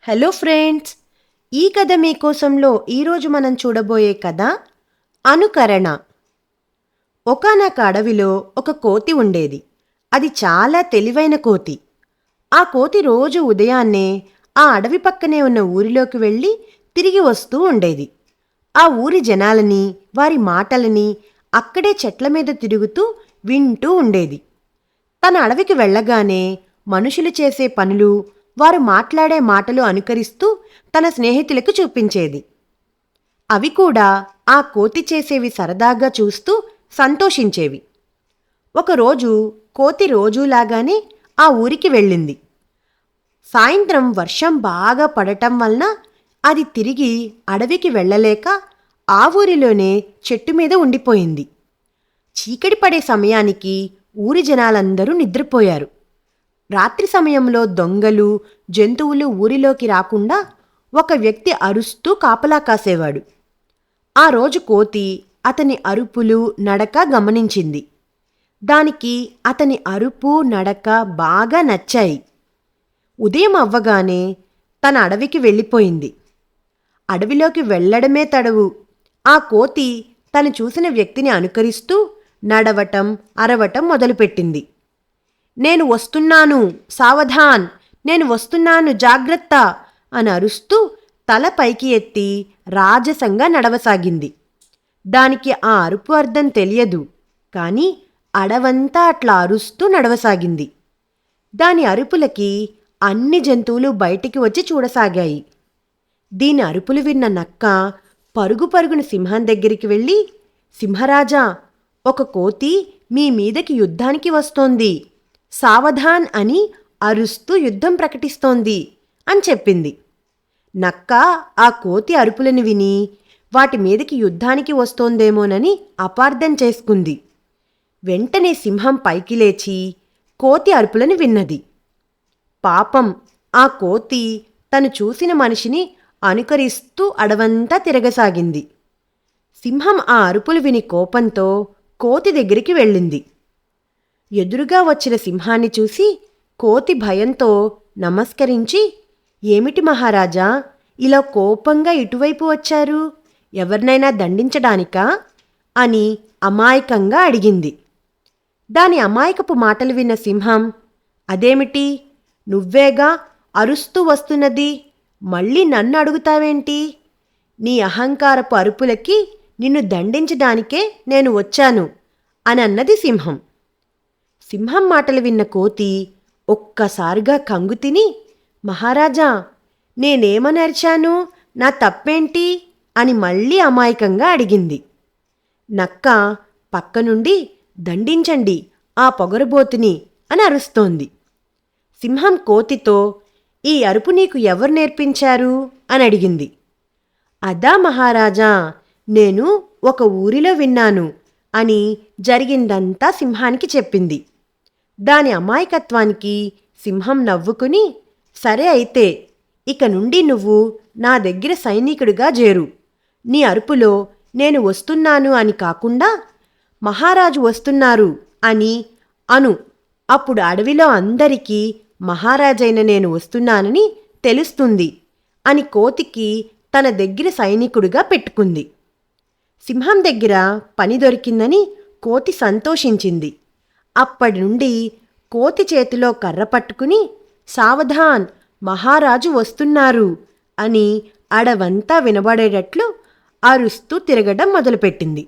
Hello friends, ఈ కథ మీకోసంలో ఈరోజు మనం చూడబోయే కథ అనుకరణ. ఒకానొక అడవిలో ఒక కోతి ఉండేది. అది చాలా తెలివైన కోతి. ఆ కోతి రోజు ఉదయాన్నే ఆ అడవి పక్కనే ఉన్న ఊరిలోకి వెళ్ళి తిరిగి వస్తూ ఉండేది. ఆ ఊరి జనాలని, వారి మాటలని అక్కడే చెట్ల మీద తిరుగుతూ వింటూ ఉండేది. తన అడవికి వెళ్ళగానే మనుషులు చేసే పనులు, వారు మాట్లాడే మాటలు అనుకరిస్తూ తన స్నేహితులకు చూపించేది. అవి కూడా ఆ కోతి చేసేవి సరదాగా చూస్తూ సంతోషించేవి. ఒకరోజు కోతి రోజూలాగానే ఆ ఊరికి వెళ్ళింది. సాయంత్రం వర్షం బాగా పడటం వలన అది తిరిగి అడవికి వెళ్ళలేక ఆ ఊరిలోనే చెట్టు మీద ఉండిపోయింది. చీకటి పడే సమయానికి ఊరి జనాలందరూ నిద్రపోయారు. రాత్రి సమయంలో దొంగలు, జంతువులు ఊరిలోకి రాకుండా ఒక వ్యక్తి అరుస్తూ కాపలా కాసేవాడు. ఆ రోజు కోతి అతని అరుపులు, నడక గమనించింది. దానికి అతని అరుపు, నడక బాగా నచ్చాయి. ఉదయం అవ్వగానే తన అడవికి వెళ్ళిపోయింది. అడవిలోకి వెళ్ళడమే తడవు. ఆ కోతి తను చూసిన వ్యక్తిని అనుకరిస్తూ నడవటం, అరవటం మొదలుపెట్టింది. నేను వస్తున్నాను, సావధాన్, నేను వస్తున్నాను, జాగ్రత్త అని అరుస్తూ తల పైకి ఎత్తి రాజసంగా నడవసాగింది. దానికి ఆ అరుపు అర్థం తెలియదు, కానీ అడవంతా అట్లా అరుస్తూ నడవసాగింది. దాని అరుపులకి అన్ని జంతువులు బయటికి వచ్చి చూడసాగాయి. దీని అరుపులు విన్న నక్క పరుగు పరుగున సింహం దగ్గరికి వెళ్ళి, సింహరాజా, ఒక కోతి మీ మీదకి యుద్ధానికి వస్తోంది, సావధాన్ అని అరుస్తూ యుద్ధం ప్రకటిస్తోంది అని చెప్పింది. నక్క ఆ కోతి అరుపులను విని వాటి మీదకి యుద్ధానికి వస్తోందేమోనని అపార్థం చేసుకుంది. వెంటనే సింహం పైకి లేచి కోతి అరుపులను విన్నది. పాపం, ఆ కోతి తను చూసిన మనిషిని అనుకరిస్తూ అడవంతా తిరగసాగింది. సింహం ఆ అరుపులు విని కోపంతో కోతి దగ్గరికి వెళ్ళింది. ఎదురుగా వచ్చిన సింహాన్ని చూసి కోతి భయంతో నమస్కరించి, ఏమిటి మహారాజా, ఇలా కోపంగా ఇటువైపు వచ్చారు? ఎవరినైనా దండించడానికా అని అమాయకంగా అడిగింది. దాని అమాయకపు మాటలు విన్న సింహం, అదేమిటి, నువ్వేగా అరుస్తూ వస్తున్నది, మళ్ళీ నన్ను అడుగుతావేంటి? నీ అహంకారపు అరుపులకి నిన్ను దండించడానికే నేను వచ్చాను అని అన్నది సింహం. సింహం మాటలు విన్న కోతి ఒక్కసారిగా కంగుతిని, మహారాజా, నేనేమని అరిచాను, నా తప్పేంటి అని మళ్ళీ అమాయకంగా అడిగింది. నక్క పక్క నుండి, దండించండి ఆ పొగరుబోతుని అని అరుస్తోంది. సింహం కోతితో, ఈ అరుపు నీకు ఎవరు నేర్పించారు అని అడిగింది. అదా మహారాజా, నేను ఒక ఊరిలో విన్నాను అని జరిగిందంతా సింహానికి చెప్పింది. దాని అమాయకత్వానికి సింహం నవ్వుకుని, సరే అయితే ఇక నుండి నువ్వు నా దగ్గర సైనికుడిగా చేరు. నీ అరుపులో నేను వస్తున్నాను అని కాకుండా మహారాజు వస్తున్నారు అని అను. అప్పుడు అడవిలో అందరికీ మహారాజైన నేను వస్తున్నానని తెలుస్తుంది అని కోతికి తన దగ్గర సైనికుడిగా పెట్టుకుంది. సింహం దగ్గర పని దొరికిందని కోతి సంతోషించింది. అప్పటి నుండి కోతి చేతిలో కర్ర పట్టుకుని, సావధాన్, మహారాజు వస్తున్నారు అని అడవంతా వినబడేటట్లు అరుస్తూ తిరగడం మొదలుపెట్టింది.